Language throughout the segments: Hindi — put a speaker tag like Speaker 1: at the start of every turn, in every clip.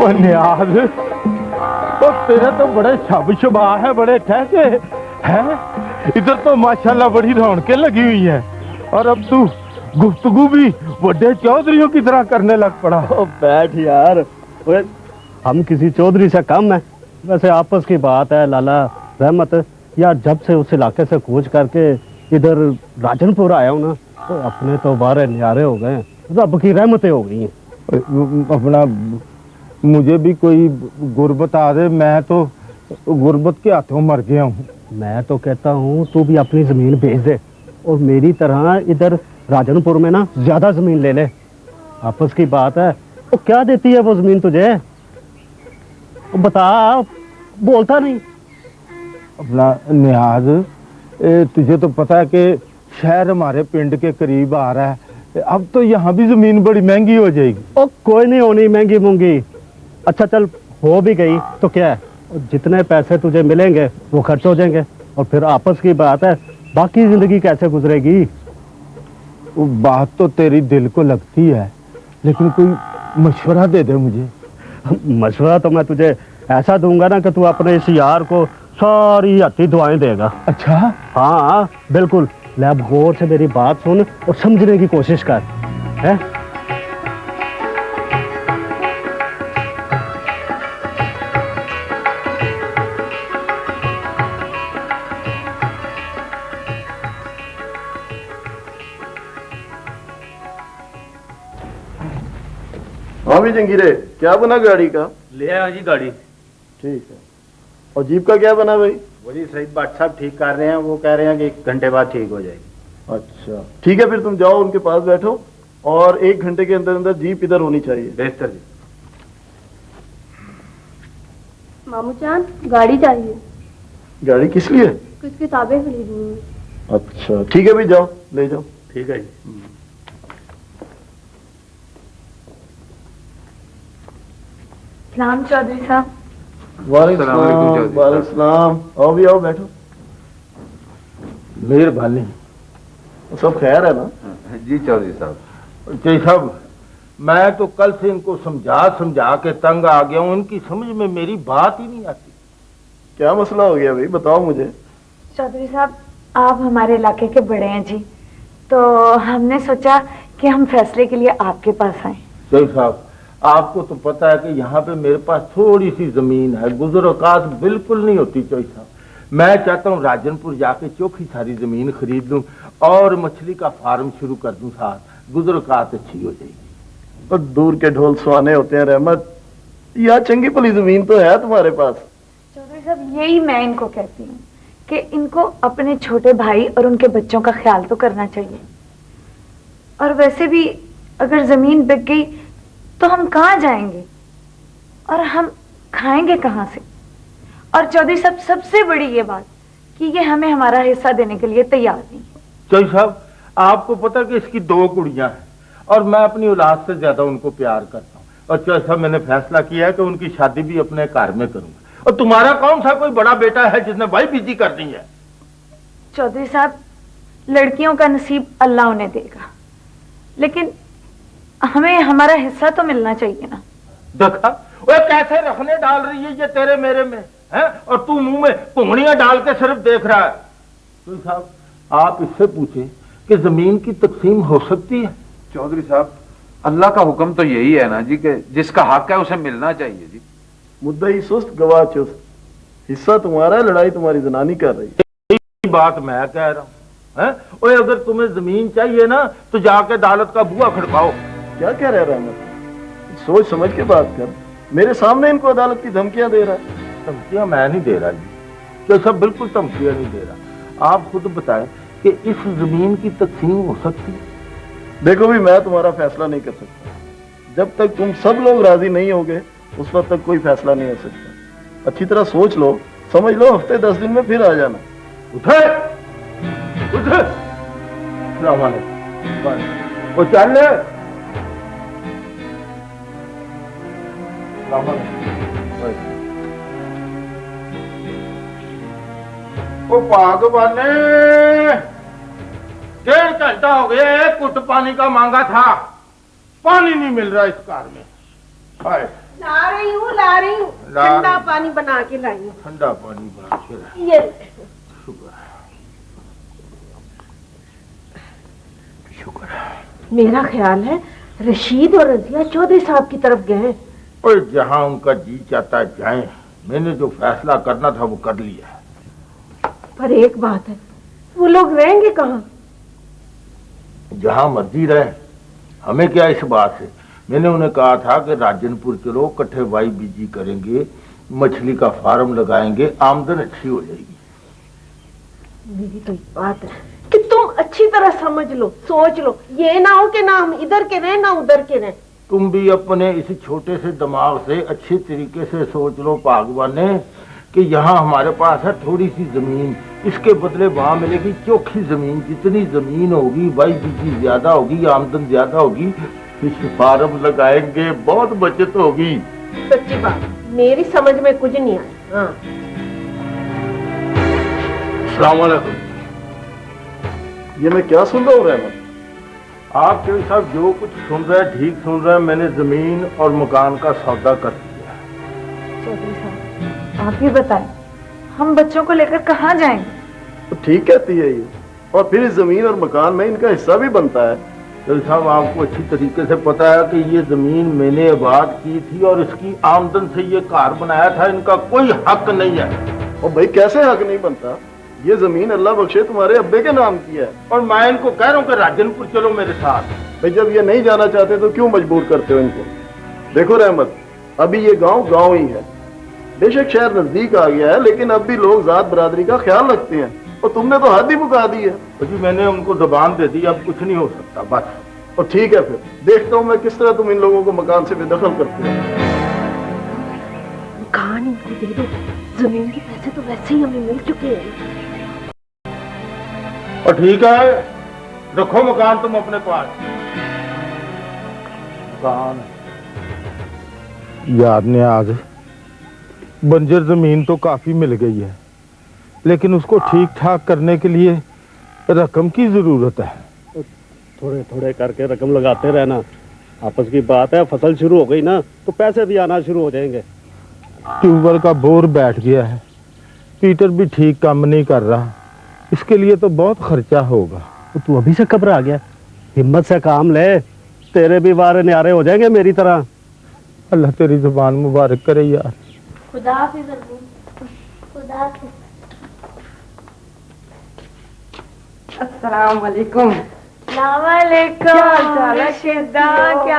Speaker 1: वो नियाज, तो तेरे तो बड़े शब शबा है, बड़े ठहके हैं। इधर तो माशाल्लाह बड़ी रौनकें लगी हुई है, और अब तू गुफ्तगू भी बड़े चौधरियों की तरह करने लग पड़ा।
Speaker 2: ओ बैठ यार, हम किसी चौधरी से कम है। वैसे आपस की बात है लाला रहमत, यार जब से उस इलाके से कूच करके इधर राजनपुर आया हूँ ना, तो अपने तो बारह न्यारे हो गए, रब की रहमतें हो गई हैं।
Speaker 1: अपना मुझे भी कोई गुर्बत आ दे, मैं तो गुर्बत के हाथों मर गया हूँ।
Speaker 2: मैं तो कहता हूँ तू भी अपनी जमीन बेच दे, और मेरी तरह इधर राजनपुर में ना ज्यादा जमीन ले ले। आपस की बात है, वो क्या देती है वो जमीन तुझे? बता, बोलता नहीं।
Speaker 1: अपना नियाज, तुझे तो पता है कि शहर हमारे पिंड के करीब आ रहा है, अब तो यहाँ भी जमीन बड़ी महंगी हो जाएगी।
Speaker 2: ओ कोई नहीं होनी महंगी मूंगी। अच्छा चल, हो भी गई तो क्या है, जितने पैसे तुझे मिलेंगे वो खर्च हो जाएंगे, और फिर आपस की बात है बाकी जिंदगी कैसे गुजरेगी।
Speaker 1: वो बात तो तेरी दिल को लगती है, लेकिन कोई मशवरा दे दे मुझे।
Speaker 2: मशवरा तो मैं तुझे ऐसा दूंगा ना कि तू अपने इस यार को सारी हत्ती दुआएं देगा।
Speaker 1: अच्छा?
Speaker 2: हाँ बिल्कुल। ले अब गौर से मेरी बात सुन और समझने की कोशिश कर, है?
Speaker 3: हाँ भी जंगीरे, क्या बना गाड़ी का?
Speaker 4: ले आया जी गाड़ी।
Speaker 3: ठीक है। और जीप का क्या बना भाई?
Speaker 4: वो जी सईद बाट साहब ठीक कर रहे हैं, वो कह रहे हैं कि 1 घंटे बाद ठीक हो जाएगी।
Speaker 3: अच्छा ठीक है, फिर तुम जाओ उनके पास बैठो, और 1 घंटे के अंदर अंदर जीप इधर होनी चाहिए।
Speaker 4: बेहतर जी।
Speaker 5: मामू जान, गाड़ी चाहिए।
Speaker 3: गाड़ी किस लिए?
Speaker 5: कुछ किताबें खरीदनी है।
Speaker 3: अच्छा ठीक है भाई, जाओ ले जाओ।
Speaker 4: ठीक है जी।
Speaker 5: सलाम चौधरी साहब।
Speaker 3: वालेकुम सलाम। आओ भी आओ, बैठो।
Speaker 1: मेहरबानी।
Speaker 3: सब खैर है ना?
Speaker 4: जी चौधरी साहब।
Speaker 1: जय साहब, मैं तो कल से इनको समझा समझा के तंग आ गया हूँ, इनकी समझ में मेरी बात ही नहीं आती।
Speaker 3: क्या मसला हो गया भाई, बताओ मुझे।
Speaker 5: चौधरी साहब, आप हमारे इलाके के बड़े हैं जी, तो हमने सोचा कि हम फैसले के लिए आपके पास आए।
Speaker 1: जय साहब, आपको तो पता है कि यहाँ पे मेरे पास थोड़ी सी जमीन है, गुजर औकात बिल्कुल नहीं होती। चौधरी साहब, मैं चाहता हूँ राजनपुर जाके चौखी सारी जमीन खरीद लूँ और मछली का फार्म शुरू कर दूँ, साथ गुजर औकात अच्छी हो जाएगी।
Speaker 3: और दूर के ढोल सुहाने होते हैं रहमत, यहाँ चंगी भली जमीन तो है तुम्हारे पास।
Speaker 5: चौधरी साहब, यही मैं इनको कहती हूँ कि इनको अपने छोटे भाई और उनके बच्चों का ख्याल तो करना चाहिए। और वैसे भी अगर जमीन बिक गई तो हम कहाँ जाएंगे और हम खाएंगे कहाँ से? और चौधरी साहब, सबसे बड़ी ये बात कि ये हमें हमारा हिस्सा देने के लिए तैयार नहीं है।
Speaker 1: चौधरी साहब, आपको पता कि इसकी 2 कुड़ियां हैं और मैं अपनी औलाद से ज्यादा उनको प्यार करता हूँ, और चौधरी साहब मैंने फैसला किया है कि उनकी शादी भी अपने घर में करूंगा। और तुम्हारा कौन सा कोई बड़ा बेटा है जिसने भाई बीजी कर दी है?
Speaker 5: चौधरी साहब, लड़कियों का नसीब अल्लाह उन्हें देगा, लेकिन हमें हमारा हिस्सा तो मिलना चाहिए ना।
Speaker 1: देखा वो कैसे रखने डाल रही है ये तेरे मेरे में है, और तू मुंह में पुंगड़ियां डाल के सिर्फ देख रहा है। तो साहब, आप इससे पूछे कि जमीन की तकसीम हो सकती है?
Speaker 4: चौधरी साहब, अल्लाह का हुक्म तो यही है ना जी कि जिसका हक है उसे मिलना चाहिए जी।
Speaker 3: मुद्दई सुस्त गवाह चुस्त, हिस्सा तुम्हारा है, लड़ाई तुम्हारी जनानी कर रही है।
Speaker 1: यही बात मैं कह रहा हूँ है। ओए अगर तुम्हें जमीन चाहिए ना तो जाके अदालत का बुआ खड़काओ।
Speaker 3: क्या कह रहा है रहमत, सोच समझ के बात कर। मेरे सामने इनको अदालत की धमकियां दे रहा है।
Speaker 1: धमकियां मैं नहीं दे रहा जी, तो सब बिल्कुल धमकियां नहीं दे रहा। आप खुद बताएं कि इस जमीन की तकसीम हो सकती है?
Speaker 3: देखो भी, मैं तुम्हारा फैसला नहीं कर सकता। जब तक तुम सब लोग राजी नहीं होगे उस वक्त तक कोई फैसला नहीं हो सकता। अच्छी तरह सोच लो, समझ लो, हफ्ते 10 दिन में फिर आ जाना।
Speaker 1: उठे उठे, वो चल ओ भागवाने, 1.5 घंटा हो गया है, कुट पानी का मांगा था, पानी नहीं मिल रहा इस कार में। हाय,
Speaker 6: ला रही हूँ ठंडा पानी बना के लाई हूँ।
Speaker 1: ठंडा पानी बना के ला।
Speaker 6: ये
Speaker 1: शुक्र है, शुक्र है।
Speaker 6: मेरा ख्याल है रशीद और रजिया चौधरी साहब की तरफ गए।
Speaker 1: और जहाँ उनका जी चाहता है जाएं, मैंने जो फैसला करना था वो कर लिया है।
Speaker 6: पर एक बात है, वो लोग रहेंगे कहाँ?
Speaker 1: जहाँ मर्जी रहे, हमें क्या इस बात से। मैंने उन्हें कहा था कि राजनपुर चलो, कट्ठे वाई बीजी करेंगे, मछली का फार्म लगाएंगे, आमदन अच्छी हो जाएगी।
Speaker 6: मेरी तो एक बात है कि तुम अच्छी तरह समझ लो, सोच लो, ये ना हो कि ना हम इधर के रहें ना उधर के रहें।
Speaker 1: तुम भी अपने इस छोटे से दिमाग से अच्छे तरीके से सोच लो भागवाने, कि यहाँ हमारे पास है थोड़ी सी जमीन, इसके बदले वहां मिलेगी चोखी जमीन। जितनी जमीन होगी वाई बीजी ज्यादा होगी, आमदन ज्यादा होगी, फिश फार्म लगाएंगे, बहुत बचत होगी।
Speaker 6: सच्ची बात मेरी समझ में कुछ नहीं आया। हाँ।
Speaker 1: अस्सलाम वालेकुम।
Speaker 3: ये मैं क्या सुन रहा हूँ रहमत?
Speaker 1: आप चौधरी साहब जो कुछ सुन रहे हैं ठीक सुन रहे हैं। मैंने जमीन और मकान का सौदा कर दिया।
Speaker 5: चौधरी साहब आप ही बताएं, हम बच्चों को लेकर कहाँ जाएंगे?
Speaker 3: तो ठीक कहती है ये, और फिर इस जमीन और मकान में इनका हिस्सा भी बनता है।
Speaker 1: चौधरी साहब आपको अच्छी तरीके से पता है कि ये जमीन मैंने आबाद की थी और इसकी आमदन से ये कार बनाया था, इनका कोई हक नहीं है।
Speaker 3: और भाई कैसे हक नहीं बनता? ये जमीन अल्लाह बख्शे तुम्हारे अब्बे के नाम की है।
Speaker 1: और मैं इनको कह रहा हूँ कि राजनपुर चलो मेरे साथ।
Speaker 3: भाई जब ये नहीं जाना चाहते तो क्यों मजबूर करते हो इनको? देखो रहमत, अभी ये गांव ही है। बेशक शहर नजदीक आ गया है, लेकिन अब भी लोग जात बरादरी का ख्याल रखते हैं, और तुमने तो हद ही मुका दी है।
Speaker 1: तो जी मैंने उनको जबान दे दी, अब कुछ नहीं हो सकता बस।
Speaker 3: और ठीक है, फिर देखता हूँ मैं किस तरह तुम इन लोगों को मकान से बेदखल करते हो।
Speaker 6: मकान इनको दे दो, जमीन के पैसे तो वैसे ही हमें मिल चुके हैं।
Speaker 1: और ठीक है, रखो मकान तुम अपने पास। मकान याद ने आज बंजर जमीन तो काफी मिल गई है, लेकिन उसको ठीक ठाक करने के लिए रकम की जरूरत है।
Speaker 2: थोड़े थोड़े करके रकम लगाते रहना, आपस की बात है। फसल शुरू हो गई ना तो पैसे भी आना शुरू हो जाएंगे।
Speaker 1: ट्यूबवेल का बोर बैठ गया है, पीटर भी ठीक काम नहीं कर रहा, इसके लिए तो बहुत खर्चा होगा।
Speaker 2: तो तू अभी से घबरा गया? हिम्मत से काम ले, तेरे भी वारे न्यारे हो जाएंगे मेरी तरह।
Speaker 1: अल्लाह तेरी जुबान मुबारक करे यार।
Speaker 6: खुदा हाफिज़ अब्बू, खुदा हाफिज़। अस्सलाम वालेकुम।
Speaker 5: क्या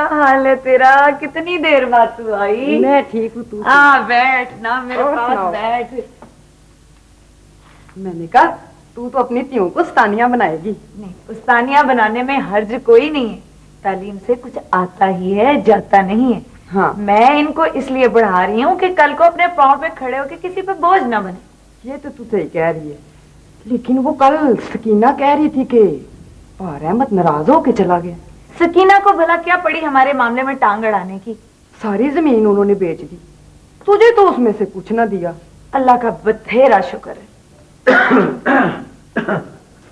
Speaker 5: हाल है तेरा? कितनी देर बाद तू आई?
Speaker 6: मैं ठीक हूँ, तू?
Speaker 5: हाँ बैठ ना मेरे
Speaker 6: और
Speaker 5: पास
Speaker 6: सुनाओ।
Speaker 5: बैठ।
Speaker 6: मैंने कहा तू तो अपनी तियों को स्तानिया बनाएगी।
Speaker 5: नहीं, उस्तानिया बनाने में हर्ज कोई नहीं है। तालीम से कुछ आता ही है, जाता नहीं है।
Speaker 6: हाँ,
Speaker 5: मैं इनको इसलिए बढ़ा रही हूँ कि कल को अपने पाँव पे खड़े होकर किसी पे बोझ ना बने।
Speaker 6: ये तो तू सही कह रही है, लेकिन वो कल सकीना कह रही थी कि रहमत नाराज होके चला गया।
Speaker 5: सकीना को भला क्या पड़ी हमारे मामले में टांग अड़ाने की?
Speaker 6: सारी जमीन उन्होंने बेच दी, तुझे तो उसमें से कुछ ना दिया।
Speaker 5: अल्लाह का बथेरा शुक्र है।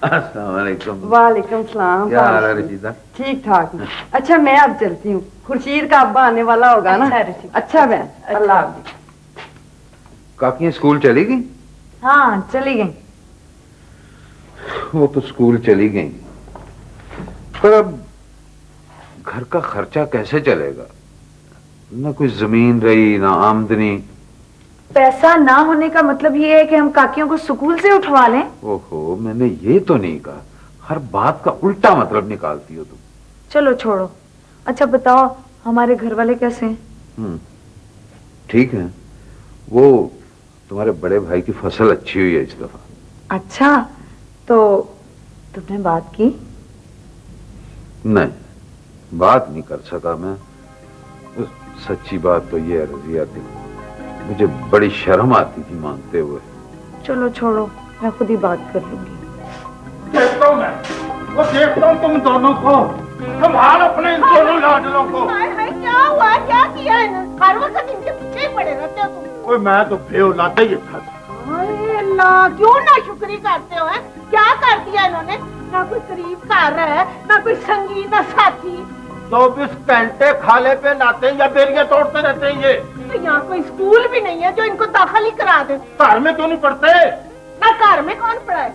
Speaker 4: अस्सलाम वालेकुम।
Speaker 6: वालेकुम सलाम।
Speaker 4: क्या हाल है रशीदा?
Speaker 6: ठीक ठाक। अच्छा मैं अब चलती हूँ, खुर्शीद का अब्बा आने वाला होगा ना।
Speaker 5: अच्छा रशीद।
Speaker 6: अच्छा बहन, अल्लाह हाफिज़।
Speaker 4: काकियां स्कूल चली गई?
Speaker 5: हाँ चली गई।
Speaker 4: वो तो स्कूल चली गई, पर अब घर का खर्चा कैसे चलेगा? ना कोई जमीन रही ना आमदनी।
Speaker 5: पैसा ना होने का मतलब ये है कि हम काकियों को स्कूल से उठवा लें?
Speaker 4: ओहो, मैंने ये तो नहीं कहा। हर बात का उल्टा मतलब निकालती हो तुम।
Speaker 5: चलो छोड़ो। अच्छा बताओ हमारे घर वाले कैसे हैं?
Speaker 4: ठीक है, वो तुम्हारे बड़े भाई की फसल अच्छी हुई है इस दफा।
Speaker 5: अच्छा, तो तुमने बात की?
Speaker 4: नहीं, बात नहीं कर सका मैं। सच्ची बात तो ये है रजिया की, मुझे बड़ी शर्म आती थी मांगते हुए।
Speaker 5: चलो छोड़ो, मैं खुद ही बात कर लूंगी।
Speaker 1: देखता हूँ मैं, वो देखता हूँ तुम दोनों को, संभाल अपने इन दोनों लाडलों को।
Speaker 6: क्या हुआ, क्या किया है? हर वक्त इनके पीछे ही पड़े रहते हो तुम।
Speaker 1: कोई मैं तो बेऔलादा ही था।
Speaker 6: हाय अल्लाह, क्यों ना शुक्री करते हो? क्या कर दिया इन्होंने? ना कोई करीब घर है, ना कोई संगी, ना साथी।
Speaker 1: 24 घंटे खाले पे नाते हैं या बेरियां तोड़ते रहते हैं ये।
Speaker 6: तो यहाँ कोई स्कूल भी नहीं है जो इनको दाखिल ही करा दे।
Speaker 1: घर में क्यों नहीं पढ़ते?
Speaker 6: ना घर में कौन पढ़ाए?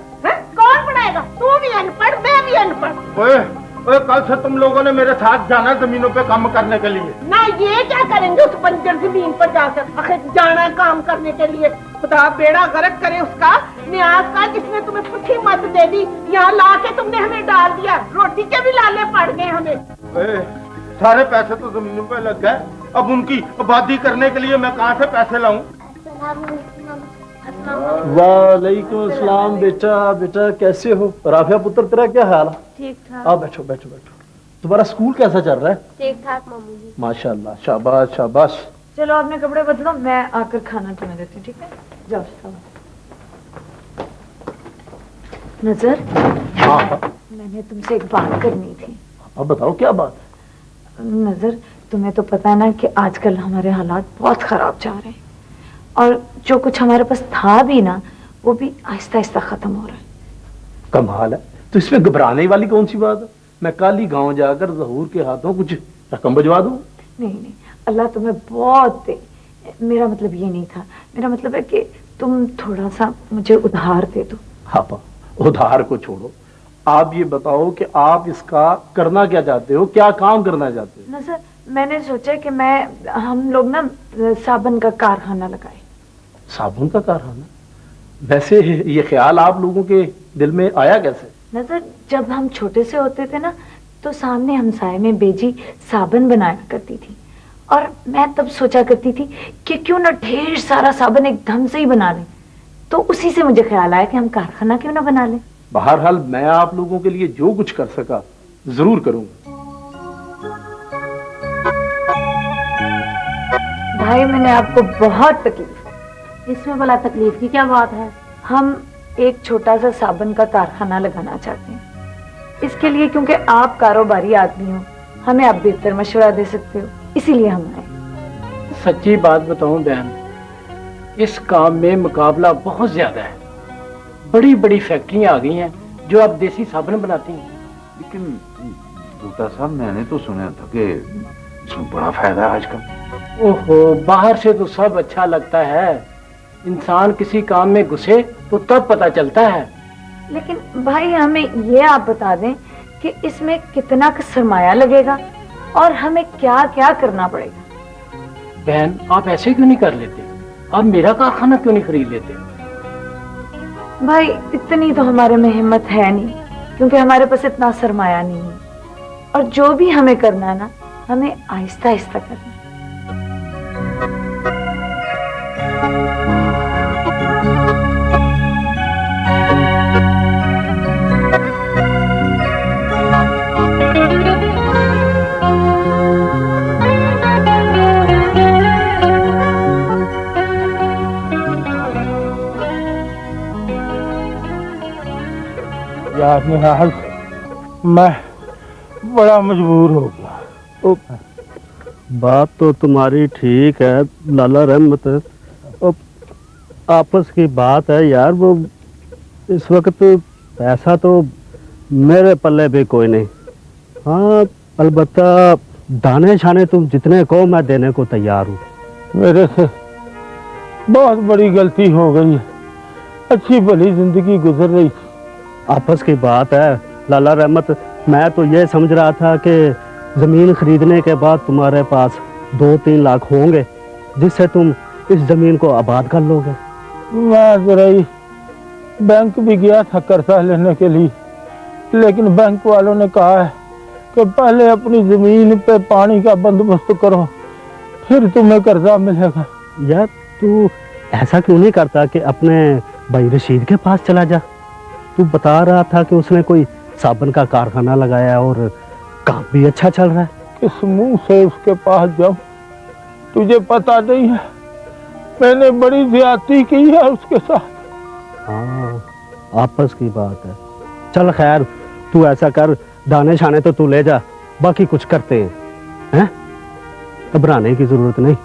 Speaker 6: कौन पढ़ाएगा? तू भी अनपढ़, मैं भी अनपढ़।
Speaker 1: ओए ओए, कल से तुम लोगों ने मेरे साथ जाना जमीनों पे काम करने के लिए।
Speaker 6: ना ये क्या करेंगे उस बंजर जमीन पर जाकर? आखिर जाना काम करने के लिए। खुदा बेड़ा गर्क करे उसका, न्याज का, जिसने तुम्हें पुट्ठी मत दे दी, यहाँ ला के तुमने हमें डाल दिया। रोटी के भी लाले पड़ गए हमें।
Speaker 1: ओए, सारे पैसे तो जमीनों पे लग गए, अब उनकी आबादी करने के लिए मैं कहाँ से पैसे लाऊं?
Speaker 7: वालेकुम अस्सलाम। बेटा बेटा कैसे हो? राफिया पुत्र, तेरा क्या हाल है?
Speaker 8: ठीक ठाक।
Speaker 7: आओ बैठो बैठो बैठो। तुम्हारा स्कूल कैसा चल रहा है?
Speaker 8: ठीक ठाक मामू जी।
Speaker 7: माशाल्लाह, शाबाश शाबाश।
Speaker 5: चलो अपने कपड़े बदलो, मैं आकर खाना तुम्हें देती हूँ, ठीक है? जाओ खाओ। नजर,
Speaker 7: हाँ
Speaker 5: मैंने तुमसे एक बात करनी थी।
Speaker 7: अब बताओ क्या बात?
Speaker 5: नजर, तुम्हें तो पता है ना कि आजकल हमारे हालात बहुत खराब जा रहे हैं, और जो कुछ हमारे पास था भी ना, वो भी आहिस्ता आहिस्ता खत्म हो रहा है।
Speaker 7: कमाल है, तो इसमें घबराने वाली कौन सी बात है? मैं कल ही गाँव जाकर जहूर के हाथों कुछ रकम भिजवा दूं।
Speaker 5: नहीं नहीं, अल्लाह तुम्हें बहुत दे। मेरा मतलब ये नहीं था, मेरा मतलब है कि तुम थोड़ा सा मुझे उधार दे दो।
Speaker 7: हाँ, उधार को छोड़ो, आप ये बताओ कि आप इसका करना क्या चाहते हो, क्या काम करना चाहते हो?
Speaker 5: नजर, मैंने सोचा कि हम लोग ना साबुन का कारखाना लगाए।
Speaker 7: साबुन का कारखाना? वैसे ये ख्याल आप लोगों के दिल में आया कैसे?
Speaker 5: नजर, जब हम छोटे से होते थे ना, तो सामने हमसाए में बेजी साबुन बनाया करती थी, और मैं तब सोचा करती थी कि क्यों ना ढेर सारा साबुन एकदम से ही बना लें। तो उसी से मुझे ख्याल आया कि हम कारखाना क्यों ना बना लें।
Speaker 7: बहरहाल मैं आप लोगों के लिए जो कुछ कर सका जरूर करूंगा।
Speaker 5: भाई, मैंने आपको बहुत तकलीफ।
Speaker 8: इसमें भला तकलीफ की क्या बात है?
Speaker 5: हम एक छोटा सा साबुन का कारखाना लगाना चाहते हैं। इसके लिए क्योंकि आप कारोबारी आदमी हो, हमें आप बेहतर मशवरा दे सकते हो, इसीलिए हम आए।
Speaker 2: सच्ची बात बताऊं बहन, इस काम में मुकाबला बहुत ज्यादा है। बड़ी बड़ी फैक्ट्रियां आ गई हैं जो अब देसी साबुन बनाती हैं।
Speaker 4: लेकिन बूटा साहब, मैंने तो सुना था कि इसमें बड़ा फायदा है आजकल।
Speaker 2: ओहो, बाहर से तो सब अच्छा लगता है, इंसान किसी काम में घुसे तो तब पता चलता है।
Speaker 5: लेकिन भाई, हमें ये आप बता दें कि इसमें कितना का सरमाया लगेगा और हमें क्या क्या करना पड़ेगा।
Speaker 2: बहन, आप ऐसे क्यों नहीं कर लेते? आप मेरा कारखाना क्यों नहीं खरीद लेते?
Speaker 5: भाई, इतनी तो हमारे में हिम्मत है नहीं, क्योंकि हमारे पास इतना सरमाया नहीं है, और जो भी हमें करना है ना, हमें आहिस्ता आहिस्ता करना है।
Speaker 1: यार निहाल, मैं बड़ा मजबूर हो गया।
Speaker 2: बात तो तुम्हारी ठीक है लाला रहमत, आपस की बात है यार। वो इस वक्त पैसा तो मेरे पल्ले पे कोई नहीं। हाँ, अलबत्ता दाने शाने तुम जितने कहो मैं देने को तैयार हूँ।
Speaker 1: मेरे से बहुत बड़ी गलती हो गई है, अच्छी भली जिंदगी गुजर रही थी।
Speaker 2: आपस की बात है लाला रहमत, मैं तो ये समझ रहा था कि जमीन खरीदने के बाद तुम्हारे पास 2-3 लाख होंगे, जिससे तुम इस जमीन को आबाद कर लोगे।
Speaker 1: मैं जरा ही बैंक भी गया था कर्जा लेने के लिए, लेकिन बैंक वालों ने कहा है कि पहले अपनी जमीन पे पानी का बंदोबस्त करो, फिर तुम्हें कर्जा मिलेगा।
Speaker 2: यार, तू ऐसा क्यों नहीं करता कि अपने भाई रशीद के पास चला जा? तू बता रहा था कि उसने कोई साबुन का कारखाना लगाया और काम भी अच्छा चल रहा है।
Speaker 1: किस मुंह से उसके पास जाऊं? तुझे पता नहीं है, मैंने बड़ी ज्यादती की है उसके साथ।
Speaker 2: हाँ, आपस की बात है। चल खैर, तू ऐसा कर, दाने शाने तो तू ले जा, बाकी कुछ करते हैं। घबराने की जरूरत नहीं।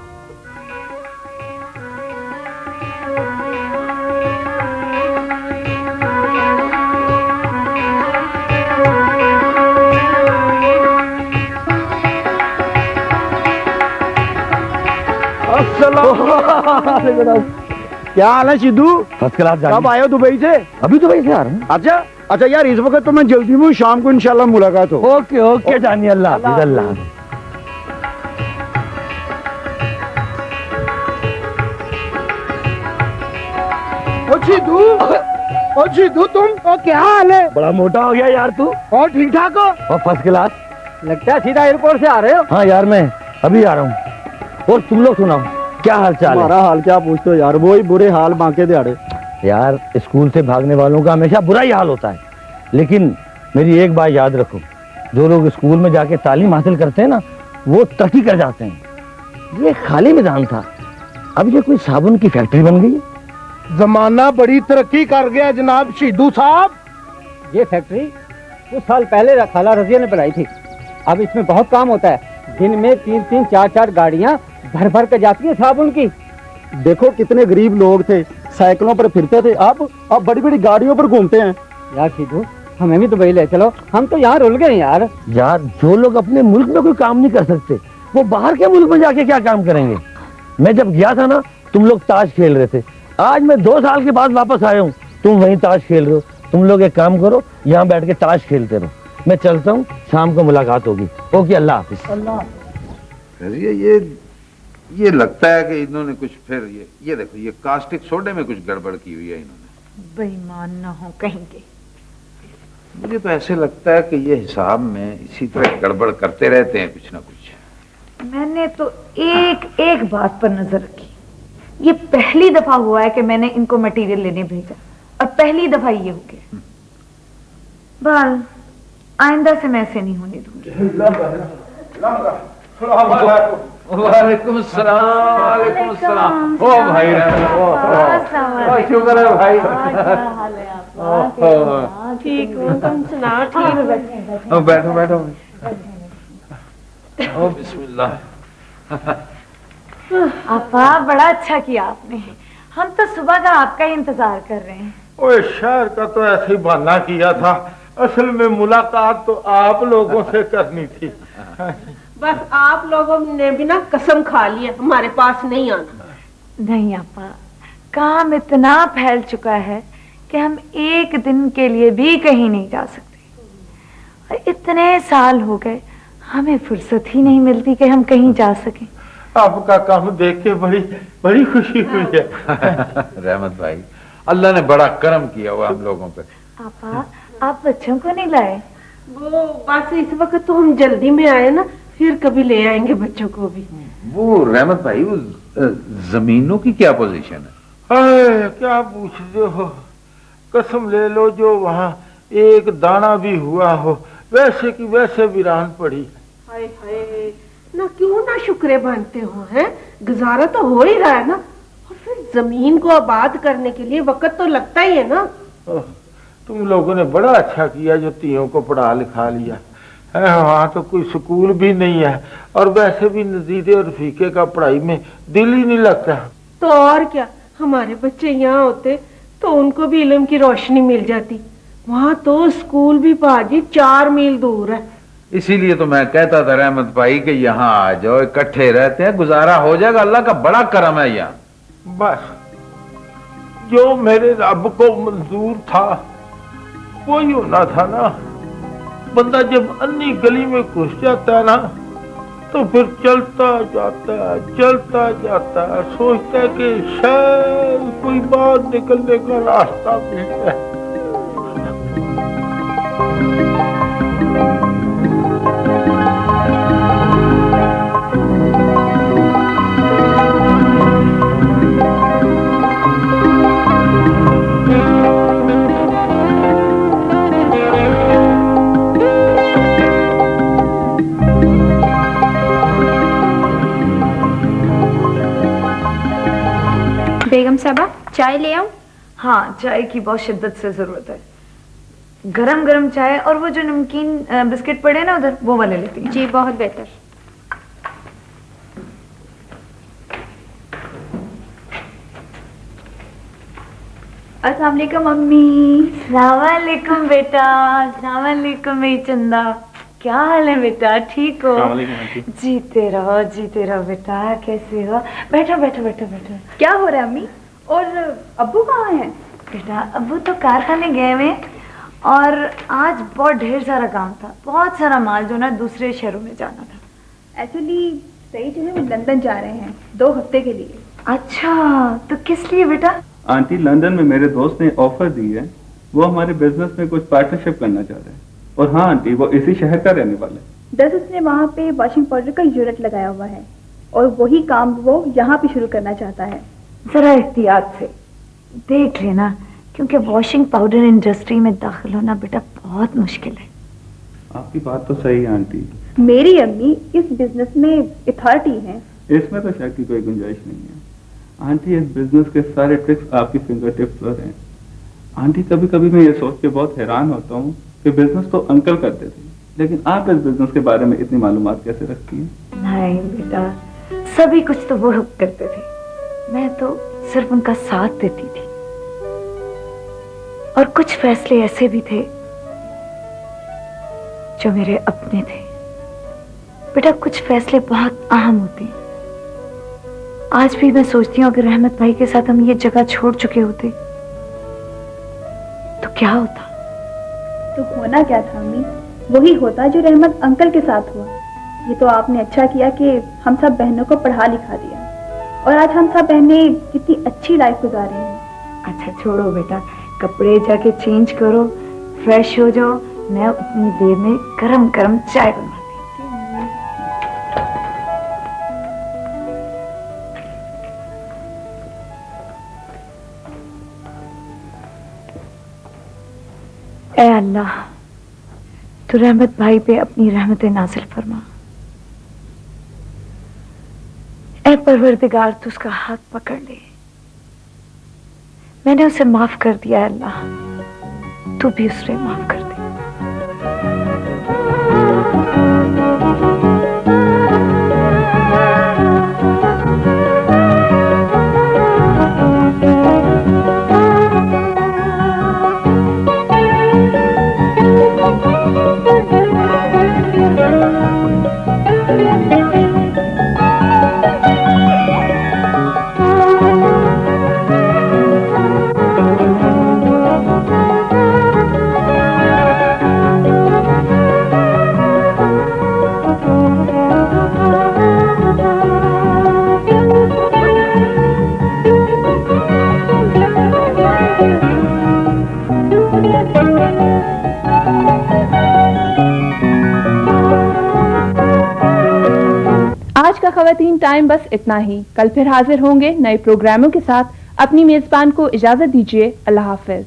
Speaker 9: क्या हाल है सिद्धू?
Speaker 2: फर्स्ट क्लास
Speaker 9: कब आए हो दुबई से?
Speaker 2: अभी दुबई से आ रहा हूँ।
Speaker 9: अच्छा अच्छा यार, इस वक्त तो मैं जल्दी में हूँ, शाम को इंशाल्लाह मुलाकात हो।
Speaker 2: ओके ओके जानी, अल्लाह हाफिज, अल्लाह हाफिज।
Speaker 9: ओ सिद्धू तुम, ओ क्या हाल है?
Speaker 2: बड़ा मोटा हो गया यार तू।
Speaker 9: और ठीक ठाक हो?
Speaker 2: और फर्स्ट क्लास।
Speaker 9: लगता है सीधा एयरपोर्ट से आ रहे हो।
Speaker 2: हाँ यार, मैं अभी आ रहा हूँ। और तुम लोग सुनाओ, क्या हाल चाल है?
Speaker 9: हमारा हाल क्या पूछते हो यार, वही बुरे हाल बांके दिहाड़े।
Speaker 2: यार स्कूल से भागने वालों का हमेशा बुरा ही हाल होता है, लेकिन मेरी एक बात याद रखो, जो लोग स्कूल में जाके तालीम हासिल करते हैं ना, वो तरक्की कर जाते हैं। ये खाली मैदान था, अब ये कोई साबुन की फैक्ट्री बन गई है।
Speaker 9: जमाना बड़ी तरक्की कर गया जनाब सिद्धू साहब।
Speaker 10: ये फैक्ट्री कुछ साल पहले खाला रजिया ने बनाई थी। अब इसमें बहुत काम होता है, दिन में 3-3, 4-4 गाड़ियां भर भर कर जाती है साबुन की।
Speaker 9: देखो कितने गरीब लोग थे, साइकिलों पर फिरते थे, अब बड़ी बड़ी गाड़ियों पर घूमते हैं।
Speaker 10: यार सिद्धू, हमें भी दुबई ले चलो, हम तो यहाँ रुल गए यार।
Speaker 2: यार जो लोग अपने मुल्क में कोई काम नहीं कर सकते, वो बाहर के मुल्क में जाके क्या काम करेंगे? मैं जब गया था ना, तुम लोग ताश खेल रहे थे। आज मैं 2 साल के बाद वापस आया हूँ, तुम वहीं ताश खेल रहे हो। तुम लोग एक काम करो, यहाँ बैठ के ताश खेलते रहो। मैं चलता हूँ, शाम को मुलाकात होगी। ओके, अल्लाह हाफिज।
Speaker 4: ये लगता है कि इन्होंने कुछ फिर ये देखो, ये कास्टिक सोडे में कुछ गड़बड़ की हुई है इन्होंने।
Speaker 5: बेईमान ना हो कहीं के।
Speaker 4: मुझे तो ऐसे लगता है कि ये हिसाब में इसी तरह गड़बड़ करते रहते हैं कुछ ना कुछ।
Speaker 5: मैंने तो एक बात पर नजर रखी। ये पहली दफा हुआ है कि मैंने इनको मटेरियल लेने भेजा, और पहली दफा ये हो गया। बाल आइंदा से मैं ऐसे नहीं होने दूंगी।
Speaker 4: वालेकुम सलाम, वालेकुम सलाम। ओ भाई, शुक्र है भाई।
Speaker 6: ठीक हो तुम सुनाओ? ठीक हो?
Speaker 4: बैठो बैठो। ओ बिस्मिल्लाह।
Speaker 5: आपा बड़ा अच्छा किया आपने, हम तो सुबह का आपका ही इंतजार कर रहे हैं।
Speaker 1: ओए शहर का तो ऐसे ही बहाना किया था, असल में मुलाकात तो आप लोगों से करनी थी।
Speaker 6: बस आप लोगों ने भी ना कसम खा लिया हमारे पास नहीं आना।
Speaker 5: नहीं आपा, काम इतना फैल चुका है कि हम एक दिन के लिए भी कहीं नहीं जा सकते, और इतने साल हो गए हमें फुर्सत ही नहीं मिलती कि हम कहीं जा सकें।
Speaker 1: आपका काम देख के बड़ी खुशी हुई है।
Speaker 4: रहमत भाई, अल्लाह ने बड़ा करम किया हुआ हम लोगों पे।
Speaker 5: आपा, आप बच्चों को नहीं लाए?
Speaker 6: वो बस इस वक्त तो हम जल्दी में आए ना, फिर कभी ले आएंगे बच्चों को भी।
Speaker 4: वो रहमत भाई, वो जमीनों की क्या पोजीशन है?
Speaker 1: क्या पूछते हो, कसम ले लो जो वहाँ एक दाना भी हुआ हो वैसे की वैसे वीरान पड़ी।
Speaker 6: हाय हाय, ना क्यों ना शुक्रे बनते हो, हैं? गुजारा तो हो ही रहा है ना, और फिर जमीन को आबाद करने के लिए वक्त तो लगता ही है ना।
Speaker 1: तुम लोगों ने बड़ा अच्छा किया जो तियों को पढ़ा लिखा लिया है। वहाँ तो कोई स्कूल भी नहीं है, और वैसे भी नजीरे और फीके का पढ़ाई में दिल ही नहीं लगता।
Speaker 6: तो और क्या, हमारे बच्चे यहाँ होते तो उनको भी इल्म की रोशनी मिल जाती। वहाँ तो स्कूल भी पाजी 4 मील दूर है।
Speaker 4: इसीलिए तो मैं कहता था रहमत भाई कि यहाँ आ जाओ, इकट्ठे रहते हैं, गुजारा हो जाएगा। अल्लाह का बड़ा करम है यहाँ।
Speaker 1: बस जो मेरे रब को मंजूर था वही होना था ना। बंदा जब अन्नी गली में घुस जाता है ना, तो फिर चलता जाता है, सोचता है कि शायद कोई बाहर निकलने का रास्ता मिल जाए।
Speaker 8: बेगम साहबा, चाय ले आऊं?
Speaker 5: हाँ, चाय की बहुत शिद्दत से जरूरत है। गरम गरम चाय, और वो जो नमकीन बिस्किट पड़े ना उधर, वो वाले लेती हैं।
Speaker 8: जी बहुत बेहतर।
Speaker 5: अस्सलाम वालेकुम मम्मी। अस्सलाम वालेकुम बेटा। अस्सलाम वालेकुम मेरी चंदा। क्या हाल है बेटा, ठीक हो?
Speaker 7: आंटी।
Speaker 5: जीते रहो बेटा। कैसे हो? बैठो बैठो बैठो बैठो।
Speaker 8: क्या हो रहा है अम्मी? और अब्बू कहाँ हैं?
Speaker 5: बेटा अब्बू तो कारखाने गए हुए और आज बहुत ढेर सारा काम था, बहुत सारा माल जो ना दूसरे शहरों में जाना था।
Speaker 8: एक्चुअली सही जो है वो लंदन जा रहे हैं 2 हफ्ते के लिए।
Speaker 5: अच्छा, तो किस लिए बेटा?
Speaker 11: आंटी, लंदन में मेरे दोस्त ने ऑफर दी है, वो हमारे बिजनेस में कुछ पार्टनरशिप करना चाह रहे हैं। और हाँ आंटी, वो इसी शहर का रहने वाला है।
Speaker 8: दस उसने वहाँ पे वॉशिंग पाउडर का यूनिट लगाया हुआ है और वही काम वो यहाँ पे शुरू करना चाहता है।
Speaker 5: जरा एहतियात से देख लेना, क्योंकि वॉशिंग पाउडर इंडस्ट्री में दाखिल होना बेटा बहुत मुश्किल है।
Speaker 11: आपकी बात तो सही है आंटी।
Speaker 8: मेरी अम्मी इस बिजनेस में अथॉरिटी है,
Speaker 11: इसमें तो शक की कोई गुंजाइश नहीं है। आंटी, इस बिजनेस के सारे ट्रिक्स आपकी फिंगर टिप्स पर हैं। आंटी, कभी कभी मैं ये सोच के बहुत हैरान होता हूँ कि बिजनेस तो अंकल करते थे, लेकिन आप इस बिजनेस के बारे में इतनी मालूमात कैसे रखती हैं?
Speaker 5: नहीं बेटा, सभी कुछ तो वो करते थे, मैं तो सिर्फ उनका साथ देती थी। और कुछ फैसले ऐसे भी थे जो मेरे अपने थे। बेटा कुछ फैसले बहुत अहम होते हैं। आज भी मैं सोचती हूँ अगर रहमत भाई के साथ हम ये जगह छोड़ चुके होते तो क्या होता।
Speaker 8: तो होना क्या था अम्मी? वही होता जो रहमत अंकल के साथ हुआ। ये तो आपने अच्छा किया कि हम सब बहनों को पढ़ा लिखा दिया और आज हम सब बहनें कितनी अच्छी लाइफ गुजार रही हैं।
Speaker 5: अच्छा छोड़ो बेटा, कपड़े जाके चेंज करो, फ्रेश हो जाओ, मैं उतनी देर में गरम गरम चाय बनाती हूँ। ऐ अल्लाह, तू रहमत भाई पे अपनी रहमत नाज़िल फरमा। ऐ परवरदिगार, तू उसका हाथ पकड़ ले। मैंने उसे माफ कर दिया है अल्लाह, तू भी उसे माफ कर दे।
Speaker 12: आज का खवातीन टाइम बस इतना ही। कल फिर हाजिर होंगे नए प्रोग्रामों के साथ। अपनी मेजबान को इजाजत दीजिए। अल्लाह हाफिज।